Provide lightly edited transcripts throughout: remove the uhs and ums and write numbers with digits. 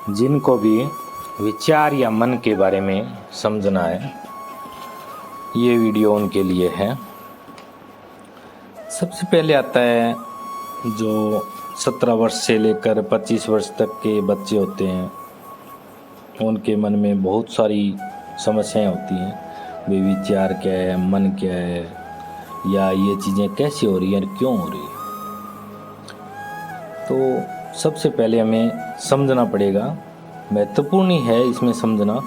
जिनको भी विचार या मन के बारे में समझना है, ये वीडियो उनके लिए है। सबसे पहले आता है जो 17 वर्ष से लेकर 25 वर्ष तक के बच्चे होते हैं, उनके मन में बहुत सारी समस्याएं होती हैं। वे विचार क्या है, मन क्या है, या ये चीज़ें कैसे हो रही हैं, क्यों हो रही है। तो सबसे पहले हमें समझना पड़ेगा, महत्वपूर्ण ही है इसमें समझना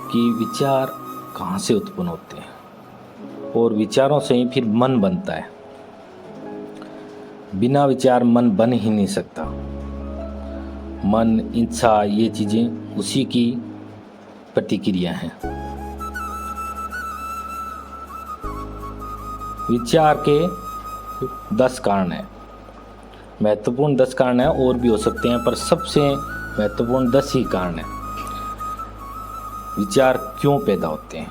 कि विचार कहाँ से उत्पन्न होते हैं और विचारों से ही फिर मन बनता है। बिना विचार मन बन ही नहीं सकता। मन, इच्छा, ये चीज़ें उसी की प्रतिक्रिया हैं। विचार के 10 कारण हैं, महत्वपूर्ण 10 कारण हैं, और भी हो सकते हैं, पर सबसे महत्वपूर्ण 10 ही कारण हैं। विचार क्यों पैदा होते हैं?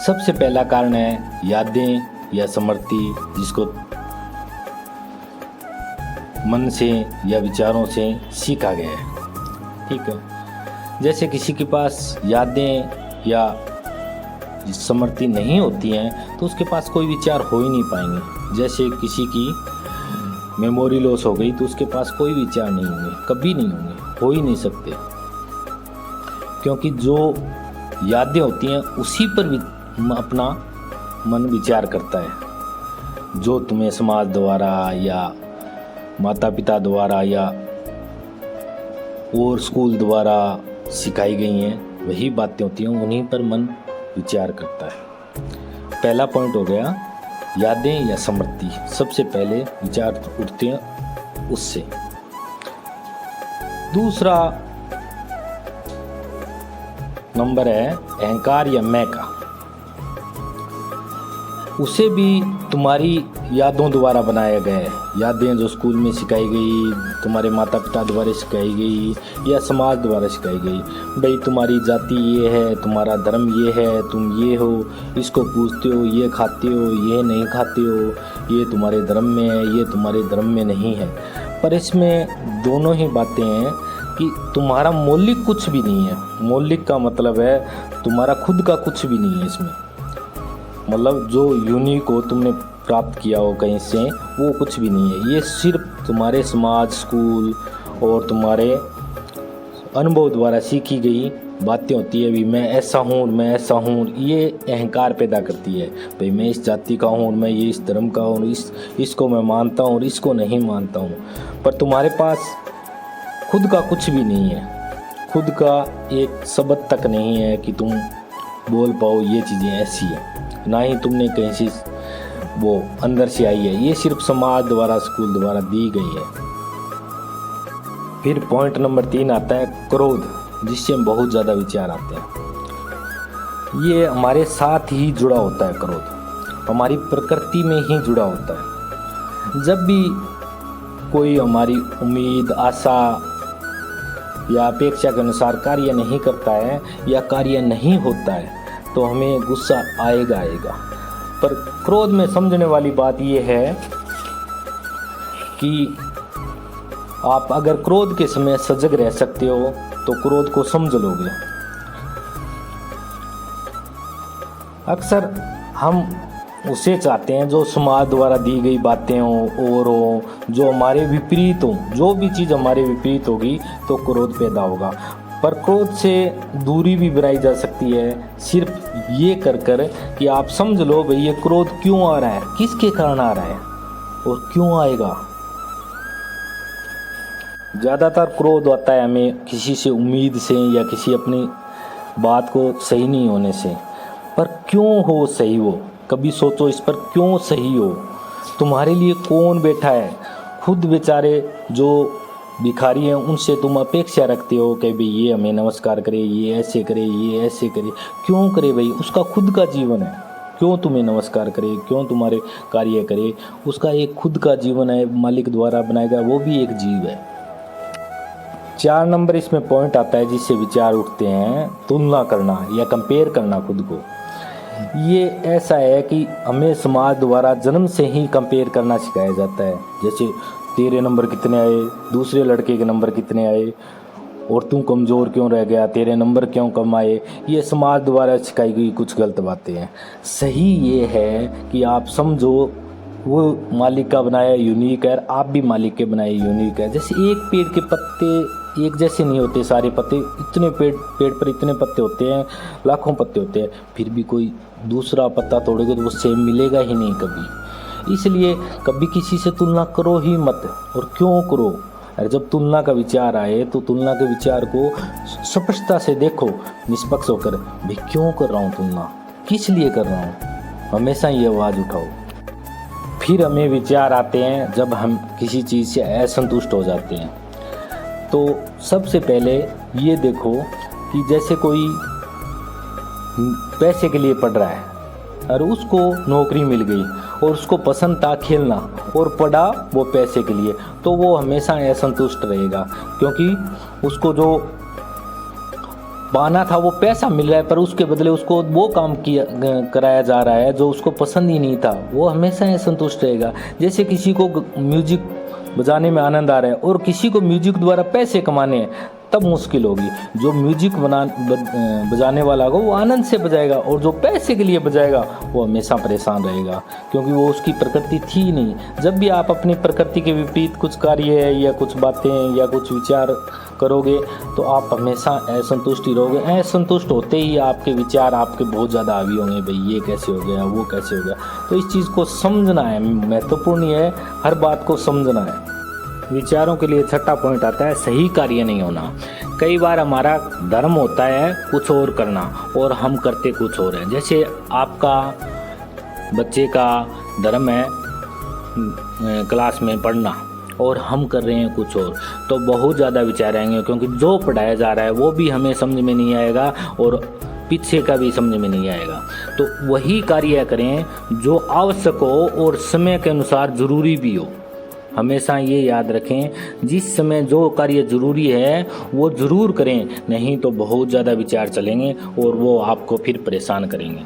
सबसे पहला कारण है यादें या स्मृति, जिसको मन से या विचारों से सीखा गया है। ठीक है, जैसे किसी के पास यादें या स्मृति नहीं होती हैं तो उसके पास कोई विचार हो ही नहीं पाएंगे। जैसे किसी की मेमोरी लॉस हो गई तो उसके पास कोई विचार नहीं होंगे, कभी नहीं होंगे, हो ही नहीं सकते, क्योंकि जो यादें होती हैं उसी पर अपना मन विचार करता है। जो तुम्हें समाज द्वारा या माता पिता द्वारा या और स्कूल द्वारा सिखाई गई हैं, वही बातें होती हैं, उन्हीं पर मन विचार करता है। पहला पॉइंट हो गया यादें या स्मृति। सबसे पहले विचार उठते हैं उससे। दूसरा नंबर है अहंकार या मैं का। उसे भी तुम्हारी यादों द्वारा बनाया गया है। यादें जो स्कूल में सिखाई गई, तुम्हारे माता पिता द्वारा सिखाई गई या समाज द्वारा सिखाई गई। भाई तुम्हारी जाति ये है, तुम्हारा धर्म ये है, तुम ये हो, इसको पूछते हो, ये खाते हो, ये नहीं खाते हो, ये तुम्हारे धर्म में है, ये तुम्हारे धर्म में नहीं है। पर इसमें दोनों ही बातें हैं कि तुम्हारा मौलिक कुछ भी नहीं है। मौलिक का मतलब है तुम्हारा खुद का कुछ भी नहीं है इसमें। मतलब जो यूनिक हो, तुमने प्राप्त किया हो कहीं से, वो कुछ भी नहीं है। ये सिर्फ तुम्हारे समाज, स्कूल और तुम्हारे अनुभव द्वारा सीखी गई बातें होती है। भी मैं ऐसा हूँ, मैं ऐसा हूँ, ये अहंकार पैदा करती है। भाई मैं इस जाति का हूँ, मैं ये इस धर्म का हूँ, इसको मैं मानता हूँ और इसको नहीं मानता हूँ। पर तुम्हारे पास खुद का कुछ भी नहीं है। खुद का एक शब्द तक नहीं है कि तुम बोल पाओ ये चीज़ें ऐसी है। ना ही तुमने कहीं से वो अंदर से आई है, ये सिर्फ समाज द्वारा, स्कूल द्वारा दी गई है। फिर पॉइंट नंबर 3 आता है क्रोध, जिससे बहुत ज़्यादा विचार आते हैं। ये हमारे साथ ही जुड़ा होता है। क्रोध हमारी प्रकृति में ही जुड़ा होता है। जब भी कोई हमारी उम्मीद, आशा या अपेक्षा के अनुसार कार्य नहीं करता है या कार्य नहीं होता है तो हमें गुस्सा आएगा। पर क्रोध में समझने वाली बात यह है कि आप अगर क्रोध के समय सजग रह सकते हो तो क्रोध को समझ लोगे। अक्सर हम उसे चाहते हैं जो समाज द्वारा दी गई बातें हों और हो, जो हमारे विपरीत हो। जो भी चीज़ हमारे विपरीत होगी तो क्रोध पैदा होगा। पर क्रोध से दूरी भी बनाई जा सकती है, सिर्फ ये कर कि आप समझ लो भाई ये क्रोध क्यों आ रहा है, किसके कारण आ रहा है और क्यों आएगा। ज़्यादातर क्रोध आता है हमें किसी से उम्मीद से या किसी अपनी बात को सही नहीं होने से। पर क्यों हो सही वो, कभी सोचो इस पर, क्यों सही हो? तुम्हारे लिए कौन बैठा है? खुद बेचारे जो भिखारी हैं उनसे तुम अपेक्षा रखते हो कि भाई ये हमें नमस्कार करे, ये ऐसे करे, ये ऐसे करे। क्यों करे भाई? उसका खुद का जीवन है, क्यों तुम्हें नमस्कार करे, क्यों तुम्हारे कार्य करे? उसका एक खुद का जीवन है, मालिक द्वारा बनाया गया, वो भी एक जीव है। 4 नंबर इसमें पॉइंट आता है जिससे विचार उठते हैं, तुलना करना या कंपेयर करना खुद को। ये ऐसा है कि हमें समाज द्वारा जन्म से ही कंपेयर करना सिखाया जाता है। जैसे तेरे नंबर कितने आए, दूसरे लड़के के नंबर कितने आए, और तू कमज़ोर क्यों रह गया, तेरे नंबर क्यों कम आए। ये समाज द्वारा सिखाई गई कुछ गलत बातें हैं। सही ये है कि आप समझो वो मालिक का बनाया यूनिक है, आप भी मालिक के बनाए यूनिक है। जैसे एक पेड़ के पत्ते एक जैसे नहीं होते, सारे पत्ते इतने पेड़ पर इतने पत्ते होते हैं, लाखों पत्ते होते हैं, फिर भी कोई दूसरा पत्ता तोड़ोगे तो वो सेम मिलेगा ही नहीं कभी। इसलिए कभी किसी से तुलना करो ही मत। और क्यों करो, अरे जब तुलना का विचार आए तो तुलना के विचार को स्पष्टता से देखो, निष्पक्ष होकर, भाई क्यों कर रहा हूँ तुलना, किस लिए कर रहा हूँ, हमेशा ये आवाज़ उठाओ। फिर हमें विचार आते हैं जब हम किसी चीज़ से असंतुष्ट हो जाते हैं। तो सबसे पहले ये देखो कि जैसे कोई पैसे के लिए पढ़ रहा है और उसको नौकरी मिल गई और उसको पसंद था खेलना और पढ़ा वो पैसे के लिए, तो वो हमेशा असंतुष्ट रहेगा, क्योंकि उसको जो पाना था वो पैसा मिल रहा है, पर उसके बदले उसको वो काम किया कराया जा रहा है जो उसको पसंद ही नहीं था, वो हमेशा असंतुष्ट रहेगा। जैसे किसी को म्यूजिक बजाने में आनंद आ रहा है और किसी को म्यूजिक द्वारा पैसे कमाने हैं, तब मुश्किल होगी। जो म्यूजिक बजाने वाला होगा वो आनंद से बजाएगा, और जो पैसे के लिए बजाएगा वो हमेशा परेशान रहेगा, क्योंकि वो उसकी प्रकृति थी ही नहीं। जब भी आप अपनी प्रकृति के विपरीत कुछ कार्य या कुछ बातें या कुछ विचार करोगे तो आप हमेशा असंतुष्ट ही रहोगे। असंतुष्ट होते ही आपके विचार आपके बहुत ज़्यादा हावी होंगे, भाई ये कैसे हो गया, वो कैसे हो गया। तो इस चीज़ को समझना है, महत्वपूर्ण है, हर बात को समझना है। विचारों के लिए छठा पॉइंट आता है सही कार्य नहीं होना। कई बार हमारा धर्म होता है कुछ और करना और हम करते कुछ और हैं। जैसे आपका बच्चे का धर्म है क्लास में पढ़ना और हम कर रहे हैं कुछ और, तो बहुत ज़्यादा विचार आएंगे, क्योंकि जो पढ़ाया जा रहा है वो भी हमें समझ में नहीं आएगा और पीछे का भी समझ में नहीं आएगा। तो वही कार्य करें जो आवश्यक हो और समय के अनुसार ज़रूरी भी हो। हमेशा ये याद रखें, जिस समय जो कार्य ज़रूरी है वो ज़रूर करें, नहीं तो बहुत ज़्यादा विचार चलेंगे और वो आपको फिर परेशान करेंगे।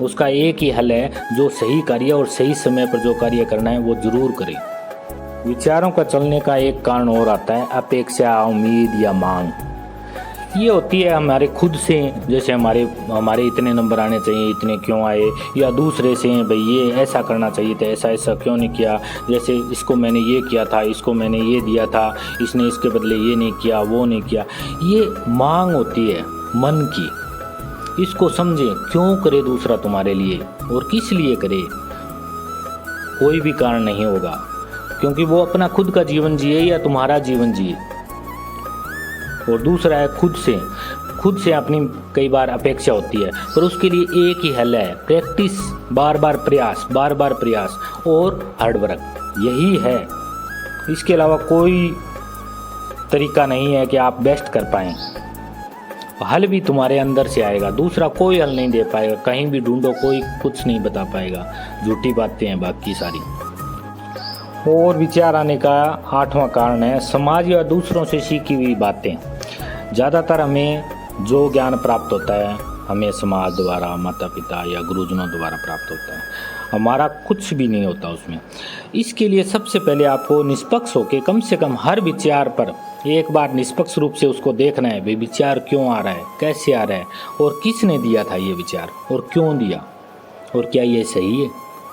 उसका एक ही हल है, जो सही कार्य और सही समय पर जो कार्य करना है वो ज़रूर करें। विचारों का चलने का एक कारण और आता है अपेक्षा, उम्मीद या मांग। ये होती है हमारे खुद से, जैसे हमारे इतने नंबर आने चाहिए, इतने क्यों आए, या दूसरे से भाई ये ऐसा करना चाहिए था, ऐसा क्यों नहीं किया, जैसे इसको मैंने ये किया था, इसको मैंने ये दिया था, इसने इसके बदले ये नहीं किया, वो नहीं किया। ये मांग होती है मन की। इसको समझें, क्यों करे दूसरा तुम्हारे लिए और किस लिए करे। कोई भी कारण नहीं होगा, क्योंकि वो अपना खुद का जीवन जिए या तुम्हारा जीवन जिए। और दूसरा है खुद से अपनी कई बार अपेक्षा होती है, पर उसके लिए एक ही हल है, प्रैक्टिस, बार बार प्रयास और हार्डवर्क। यही है, इसके अलावा कोई तरीका नहीं है कि आप बेस्ट कर पाएँ। हल भी तुम्हारे अंदर से आएगा, दूसरा कोई हल नहीं दे पाएगा। कहीं भी ढूंढो कोई कुछ नहीं बता पाएगा, झूठी बातें हैं बाकी सारी। और विचार आने का आठवां कारण है समाज या दूसरों से सीखी हुई बातें। ज़्यादातर हमें जो ज्ञान प्राप्त होता है हमें समाज द्वारा, माता पिता या गुरुजनों द्वारा प्राप्त होता है, हमारा कुछ भी नहीं होता उसमें। इसके लिए सबसे पहले आपको निष्पक्ष होकर कम से कम हर विचार पर एक बार निष्पक्ष रूप से उसको देखना है, भाई विचार क्यों आ रहा है, कैसे आ रहा है और किसने दिया था ये विचार और क्यों दिया, और क्या ये सही है,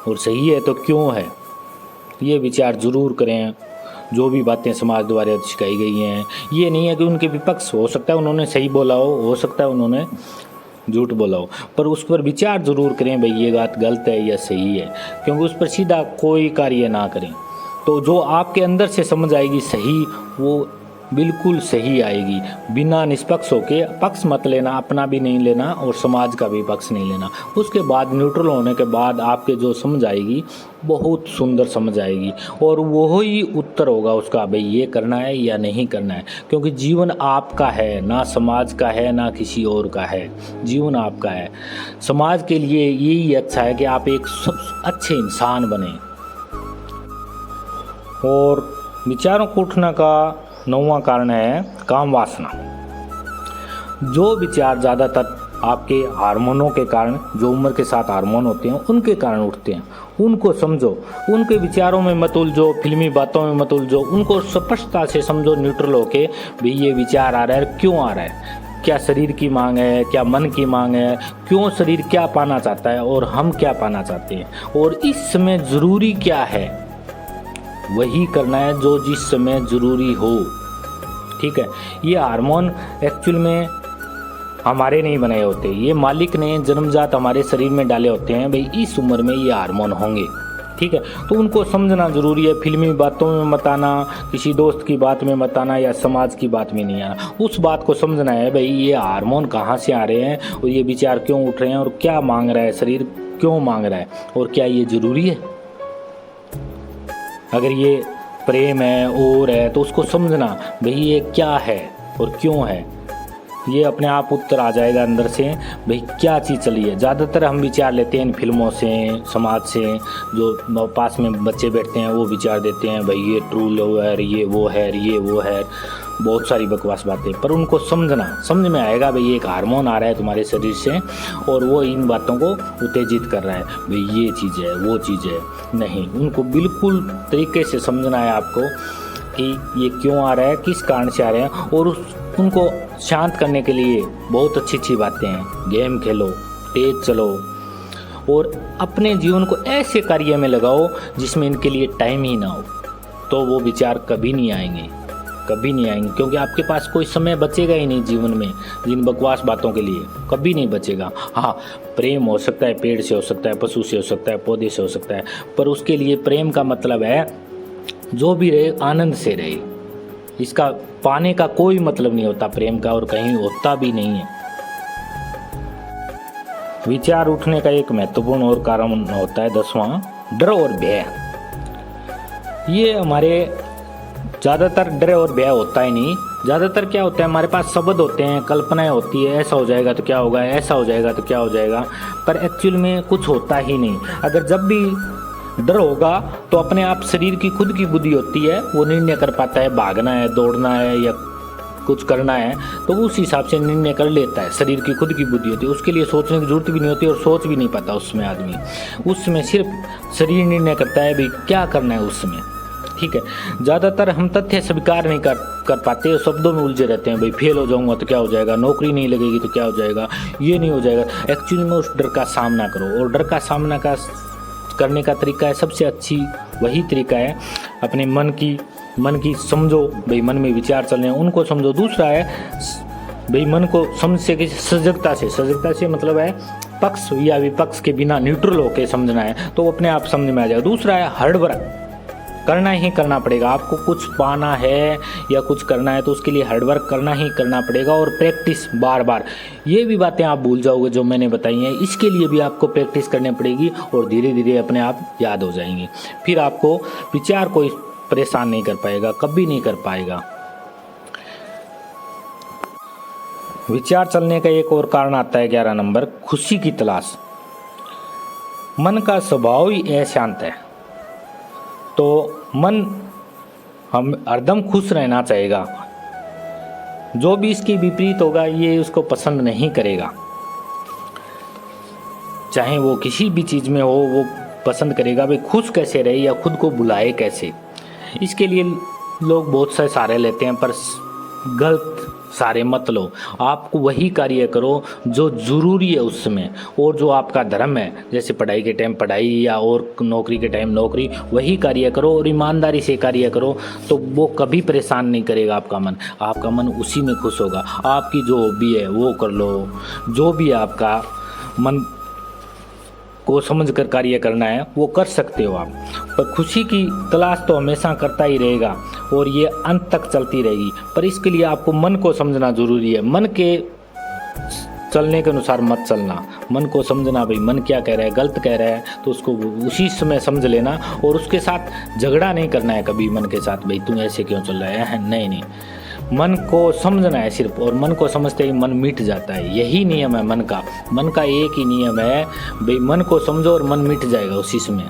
और सही है तो क्यों है। ये विचार ज़रूर करें। जो भी बातें समाज द्वारा सिखाई गई हैं, ये नहीं है कि उनके विपक्ष, हो सकता है उन्होंने सही बोला हो सकता है उन्होंने झूठ बोला हो, पर उस पर विचार ज़रूर करें, भाई ये बात गलत है या सही है, क्योंकि उस पर सीधा कोई कार्य ना करें। तो जो आपके अंदर से समझ आएगी सही, वो बिल्कुल सही आएगी। बिना निष्पक्ष होके पक्ष मत लेना, अपना भी नहीं लेना और समाज का भी पक्ष नहीं लेना। उसके बाद न्यूट्रल होने के बाद आपके जो समझ आएगी बहुत सुंदर समझ आएगी, और वो ही उत्तर होगा उसका, भाई ये करना है या नहीं करना है। क्योंकि जीवन आपका है, ना समाज का है ना किसी और का है, जीवन आपका है। समाज के लिए यही अच्छा है कि आप एक सब अच्छे इंसान बने। और विचारों को उठने का 9वां कारण है काम वासना। जो विचार ज़्यादातर आपके हार्मोनों के कारण, जो उम्र के साथ हार्मोन होते हैं उनके कारण उठते हैं। उनको समझो, उनके विचारों में मत उलझो, फिल्मी बातों में मत उलझो, उनको स्पष्टता से समझो, न्यूट्रल होके भाई ये विचार आ रहा है, क्यों आ रहा है, क्या शरीर की मांग है, क्या मन की मांग है, क्यों शरीर क्या पाना चाहता है और हम क्या पाना चाहते हैं, और इस समय ज़रूरी क्या है, वही करना है जो जिस समय ज़रूरी हो। ठीक है, ये हार्मोन एक्चुअल में हमारे नहीं बनाए होते, ये मालिक ने जन्मजात हमारे शरीर में डाले होते हैं, भाई इस उम्र में ये हार्मोन होंगे। ठीक है, तो उनको समझना ज़रूरी है। फिल्मी बातों में मत आना, किसी दोस्त की बात में मत आना या समाज की बात में नहीं आना। उस बात को समझना है, भाई ये हार्मोन कहाँ से आ रहे हैं और ये विचार क्यों उठ रहे हैं और क्या मांग रहा है शरीर, क्यों मांग रहा है और क्या ये ज़रूरी है। अगर ये प्रेम है और है तो उसको समझना, भाई ये क्या है और क्यों है, ये अपने आप उत्तर आ जाएगा अंदर से, भाई क्या चीज़ चली है। ज़्यादातर हम विचार लेते हैं इन फिल्मों से, समाज से, जो पास में बच्चे बैठते हैं वो विचार देते हैं, भाई ये ट्रू लव है, ये वो है, ये वो है, बहुत सारी बकवास बातें। पर उनको समझना, समझ में आएगा भाई एक हार्मोन आ रहा है तुम्हारे शरीर से और वो इन बातों को उत्तेजित कर रहा है, भाई ये चीज़ है, वो चीज़ है। नहीं, उनको बिल्कुल तरीके से समझना है आपको कि ये क्यों आ रहा है, किस कारण से आ रहे हैं, और उनको शांत करने के लिए बहुत अच्छी अच्छी बातें हैं। गेम खेलो, तेज चलो और अपने जीवन को ऐसे कार्य में लगाओ जिसमें इनके लिए टाइम ही ना हो, तो वो विचार कभी नहीं आएंगे, कभी नहीं आएंगे, क्योंकि आपके पास कोई समय बचेगा ही नहीं जीवन में जिन बकवास बातों के लिए, कभी नहीं बचेगा। हाँ, प्रेम हो सकता है, पेड़ से हो सकता है, पशु से हो सकता है, पौधे से हो सकता है, पर उसके लिए प्रेम का मतलब है जो भी रहे आनंद से रहे। इसका पाने का कोई मतलब नहीं होता प्रेम का, और कहीं होता भी नहीं है। विचार उठने का एक महत्वपूर्ण और कारण होता है 10वां, डर और भय। ये हमारे ज़्यादातर डर और भय होता ही नहीं। ज़्यादातर क्या होता है, हमारे पास शब्द होते हैं, कल्पनाएं होती है, ऐसा हो जाएगा तो क्या होगा, ऐसा हो जाएगा तो क्या हो जाएगा, पर एक्चुअल में कुछ होता ही नहीं। अगर जब भी डर होगा तो अपने आप शरीर की खुद की बुद्धि होती है, वो निर्णय कर पाता है, भागना है, दौड़ना है या कुछ करना है, तो उस हिसाब से निर्णय कर लेता है। शरीर की खुद की बुद्धि होती है, उसके लिए सोचने की जरूरत भी नहीं होती और सोच भी नहीं पाता उसमें आदमी। उसमें सिर्फ शरीर निर्णय करता है भाई क्या करना है उसमें। ठीक है, ज़्यादातर हम तथ्य स्वीकार नहीं कर पाते, शब्दों में उलझे रहते हैं, भाई फेल हो जाऊंगा तो क्या हो जाएगा, नौकरी नहीं लगेगी तो क्या हो जाएगा, ये नहीं हो जाएगा। एक्चुअली में उस डर का सामना करो, और डर का सामना करने का तरीका है, सबसे अच्छी वही तरीका है, अपने मन की समझो, भाई मन में विचार चल रहे हैं उनको समझो। दूसरा है भाई मन को समझ से कि सजगता से मतलब है पक्ष या विपक्ष के बिना न्यूट्रल होकर समझना है, तो अपने आप समझ में आ जाएगा। दूसरा है हार्ड वर्क, करना ही करना पड़ेगा। आपको कुछ पाना है या कुछ करना है तो उसके लिए हार्ड वर्क करना ही करना पड़ेगा, और प्रैक्टिस बार बार। ये भी बातें आप भूल जाओगे जो मैंने बताई हैं, इसके लिए भी आपको प्रैक्टिस करनी पड़ेगी और धीरे धीरे अपने आप याद हो जाएंगे। फिर आपको विचार कोई परेशान नहीं कर पाएगा, कभी नहीं कर पाएगा। विचार चलने का एक और कारण आता है 11 नंबर, खुशी की तलाश। मन का स्वभाव ही अशांत है, तो मन हम हरदम खुश रहना चाहेगा। जो भी इसके विपरीत होगा ये उसको पसंद नहीं करेगा, चाहे वो किसी भी चीज़ में हो वो पसंद करेगा भाई खुश कैसे रहे या खुद को बुलाए कैसे। इसके लिए लोग बहुत से सहारे लेते हैं, पर गलत सहारे मत लो। आपको वही कार्य करो जो ज़रूरी है उस समय, और जो आपका धर्म है, जैसे पढ़ाई के टाइम पढ़ाई या और नौकरी के टाइम नौकरी, वही कार्य करो और ईमानदारी से कार्य करो, तो वो कभी परेशान नहीं करेगा आपका मन उसी में खुश होगा। आपकी जो हॉबी है वो कर लो, जो भी आपका मन को समझ कर कार्य करना है वो कर सकते हो आप, पर खुशी की तलाश तो हमेशा करता ही रहेगा और ये अंत तक चलती रहेगी। पर इसके लिए आपको मन को समझना जरूरी है। मन के चलने के अनुसार मत चलना, मन को समझना, भाई मन क्या कह रहा है, गलत कह रहा है तो उसको उसी समय समझ लेना, और उसके साथ झगड़ा नहीं करना है कभी मन के साथ, भाई तुम ऐसे क्यों चल रहा है, नहीं, मन को समझना है सिर्फ, और मन को समझते ही मन मिट जाता है। यही नियम है मन का एक ही नियम है, भाई मन को समझो और मन मिट जाएगा उसी समय।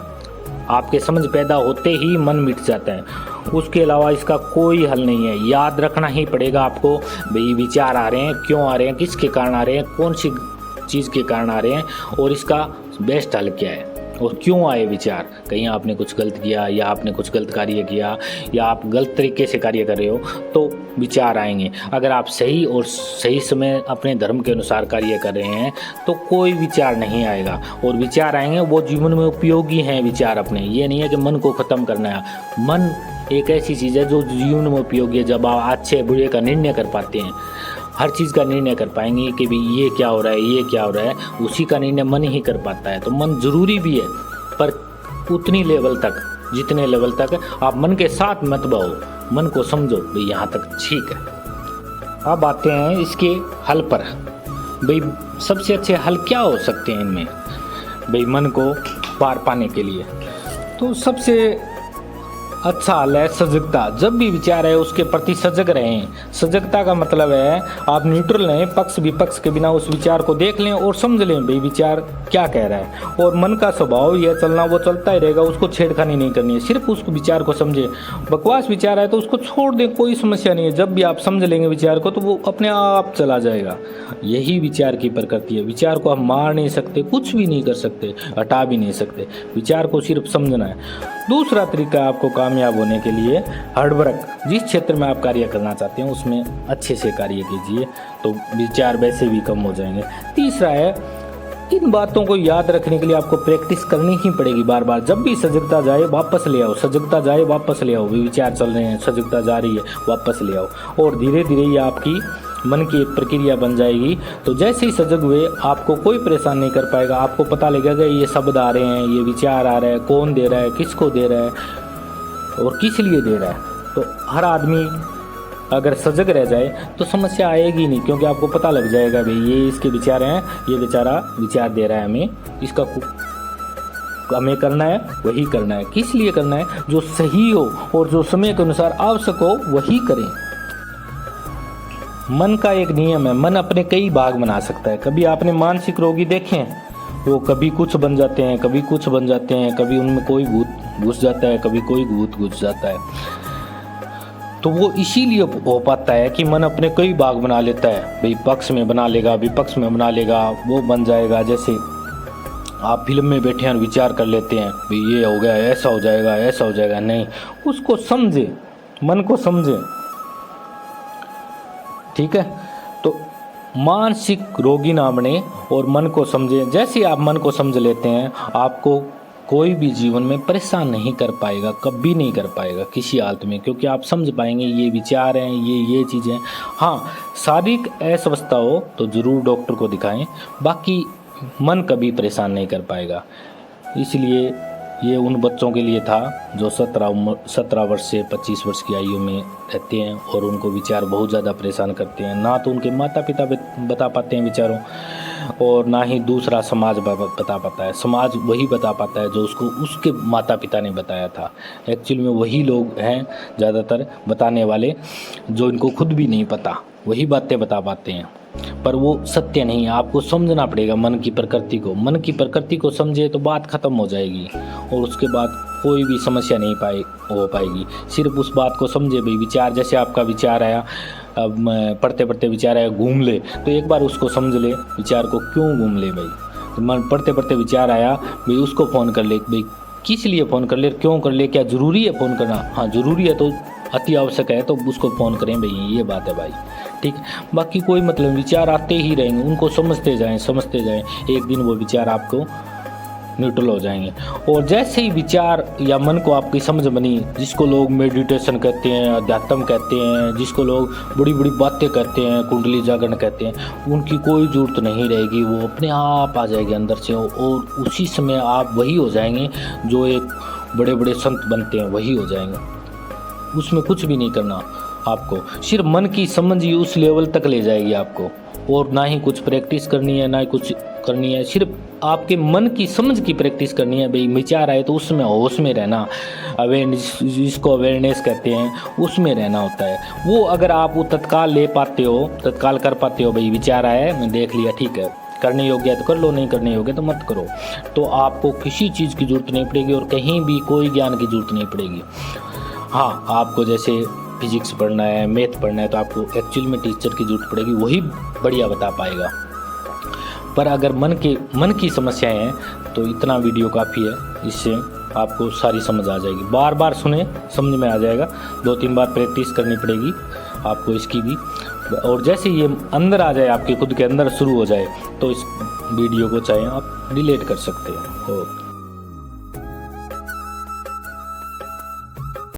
आपके समझ पैदा होते ही मन मिट जाता है, उसके अलावा इसका कोई हल नहीं है। याद रखना ही पड़ेगा आपको, भाई विचार आ रहे हैं, क्यों आ रहे हैं, किसके कारण आ रहे हैं, कौन सी चीज़ के कारण आ रहे हैं और इसका बेस्ट हल क्या है और क्यों आए विचार। कहीं आपने कुछ गलत किया या आपने कुछ गलत कार्य किया या आप गलत तरीके से कार्य कर रहे हो तो विचार आएंगे। अगर आप सही और सही समय अपने धर्म के अनुसार कार्य कर रहे हैं तो कोई विचार नहीं आएगा, और विचार आएंगे वो जीवन में उपयोगी हैं विचार अपने। ये नहीं है कि मन को ख़त्म करना है। मन एक ऐसी चीज़ है जो जीवन में उपयोगी है। जब आप अच्छे बुरे का निर्णय कर पाते हैं, हर चीज़ का निर्णय कर पाएंगे कि भी ये क्या हो रहा है, ये क्या हो रहा है, उसी का निर्णय मन ही कर पाता है। तो मन ज़रूरी भी है, पर उतनी लेवल तक जितने लेवल तक आप मन के साथ मत बहो, मन को समझो भाई यहाँ तक ठीक है। अब आते हैं इसके हल पर। भाई सबसे अच्छे हल क्या हो सकते हैं इनमें भाई मन को पार पाने के लिए? तो सबसे अच्छा हाल है सजगता। जब भी विचार है उसके प्रति सजग रहें। सजगता का मतलब है आप न्यूट्रल रहें, पक्ष विपक्ष के बिना उस विचार को देख लें और समझ लें भाई विचार क्या कह रहा है। और मन का स्वभाव यह चलना वो चलता ही रहेगा, उसको छेड़खानी नहीं करनी है, सिर्फ उसको विचार को समझे। बकवास विचार है तो उसको छोड़ दें, कोई समस्या नहीं है। जब भी आप समझ लेंगे विचार को तो वो अपने आप चला जाएगा। यही विचार की प्रकृति है। विचार को आप मार नहीं सकते, कुछ भी नहीं कर सकते, हटा भी नहीं सकते। विचार को सिर्फ समझना है। दूसरा तरीका आपको कामयाब होने के लिए हार्डवर्क, जिस क्षेत्र में आप कार्य करना चाहते हैं उसमें अच्छे से कार्य कीजिए तो विचार वैसे भी कम हो जाएंगे। तीसरा है इन बातों को याद रखने के लिए आपको प्रैक्टिस करनी ही पड़ेगी बार बार। जब भी सजगता जाए वापस ले आओ, सजगता जाए वापस ले आओ। विचार चल रहे हैं, सजगता जा रही है, वापस ले आओ। और धीरे धीरे ये आपकी मन की एक प्रक्रिया बन जाएगी। तो जैसे ही सजग हुए आपको कोई परेशान नहीं कर पाएगा। आपको पता लगेगा ये शब्द आ रहे हैं, ये विचार आ रहा है, कौन दे रहा है, किसको दे रहा है और किस लिए दे रहा है। तो हर आदमी अगर सजग रह जाए तो समस्या आएगी नहीं, क्योंकि आपको पता लग जाएगा भाई ये इसके विचार हैं, ये बेचारा विचार दे रहा है हमें, इसका हमें करना है वही करना है। किस लिए करना है? जो सही हो और जो समय के अनुसार आवश्यक हो वही करें। मन का एक नियम है, मन अपने कई भाग बना सकता है। कभी आपने मानसिक रोगी देखे हैं, वो कभी कुछ बन जाते हैं, कभी कुछ बन जाते हैं, कभी उनमें कोई भूत घुस जाता है, कभी कोई भूत घुस जाता है। तो वो इसीलिए हो पाता है कि मन अपने कई भाग बना लेता है। भाई पक्ष में बना लेगा, विपक्ष में बना लेगा, वो बन जाएगा। जैसे आप फिल्म में बैठे हैं और विचार कर लेते हैं भाई ये हो गया, ऐसा हो जाएगा, ऐसा हो जाएगा। नहीं, उसको समझे, मन को समझे, ठीक है। तो मानसिक रोगी ना बने और मन को समझें। जैसे आप मन को समझ लेते हैं आपको कोई भी जीवन में परेशान नहीं कर पाएगा, कभी नहीं कर पाएगा किसी हालत में, क्योंकि आप समझ पाएंगे ये विचार हैं, ये चीज़ें। हाँ, शारीरिक अस्वस्थता हो तो ज़रूर डॉक्टर को दिखाएं, बाकी मन कभी परेशान नहीं कर पाएगा। इसलिए ये उन बच्चों के लिए था जो 17 वर्ष से 25 वर्ष की आयु में रहते हैं और उनको विचार बहुत ज़्यादा परेशान करते हैं। ना तो उनके माता पिता बता पाते हैं विचारों, और ना ही दूसरा समाज बता पाता है। समाज वही बता पाता है जो उसको उसके माता पिता ने बताया था। एक्चुअल में वही लोग हैं ज़्यादातर बताने वाले, जो इनको खुद भी नहीं पता, वही बातें बता पाते हैं, पर वो सत्य नहीं है। आपको समझना पड़ेगा मन की प्रकृति को। मन की प्रकृति को समझे तो बात ख़त्म हो जाएगी और उसके बाद कोई भी समस्या नहीं हो पाएगी। सिर्फ उस बात को समझे भाई विचार, जैसे आपका विचार आया, अब पढ़ते पढ़ते विचार आया घूम ले, तो एक बार उसको समझ ले विचार को क्यों घूम ले भाई। तो मन पढ़ते पढ़ते विचार आया भाई उसको फ़ोन कर ले, भाई किस लिए फ़ोन कर ले, क्यों कर ले, क्या ज़रूरी है फ़ोन करना? हाँ ज़रूरी है तो अति आवश्यक है तो उसको फ़ोन करें भाई, ये बात है भाई, ठीक। बाकी कोई मतलब विचार आते ही रहेंगे, उनको समझते जाएं, एक दिन वो विचार आपको न्यूट्रल हो जाएंगे। और जैसे ही विचार या मन को आपकी समझ बनी, जिसको लोग मेडिटेशन कहते हैं, अध्यात्म कहते हैं, जिसको लोग बड़ी बड़ी बातें कहते हैं, कुंडली जागरण कहते हैं, उनकी कोई ज़रूरत नहीं रहेगी, वो अपने आप आ जाएगी अंदर से। और उसी समय आप वही हो जाएंगे जो एक बड़े बड़े संत बनते हैं, वही हो जाएंगे। उसमें कुछ भी नहीं करना आपको, सिर्फ मन की समझ ही उस लेवल तक ले जाएगी आपको। और ना ही कुछ प्रैक्टिस करनी है, ना ही कुछ करनी है, सिर्फ आपके मन की समझ की प्रैक्टिस करनी है। भाई विचार आए तो उसमें होश में रहना, अवेयरनेस, जिसको अवेयरनेस कहते हैं, उसमें रहना होता है। वो अगर आप वो तत्काल ले पाते हो, तत्काल कर पाते हो, भाई विचार आया मैं देख लिया, ठीक है, करने योग्य है तो कर लो, नहीं करने योग्य तो मत करो, तो आपको किसी चीज़ की ज़रूरत नहीं पड़ेगी और कहीं भी कोई ज्ञान की ज़रूरत नहीं पड़ेगी। हाँ, आपको जैसे फिजिक्स पढ़ना है, मैथ पढ़ना है, तो आपको एक्चुअल में टीचर की ज़रूरत पड़ेगी, वही बढ़िया बता पाएगा। पर अगर मन की समस्याएं हैं तो इतना वीडियो काफ़ी है, इससे आपको सारी समझ आ जाएगी। बार बार सुने, समझ में आ जाएगा। 2-3 बार प्रैक्टिस करनी पड़ेगी आपको इसकी भी, और जैसे ये अंदर आ जाए, आपके खुद के अंदर शुरू हो जाए, तो इस वीडियो को चाहे आप डिलीट कर सकते हैं। ओके।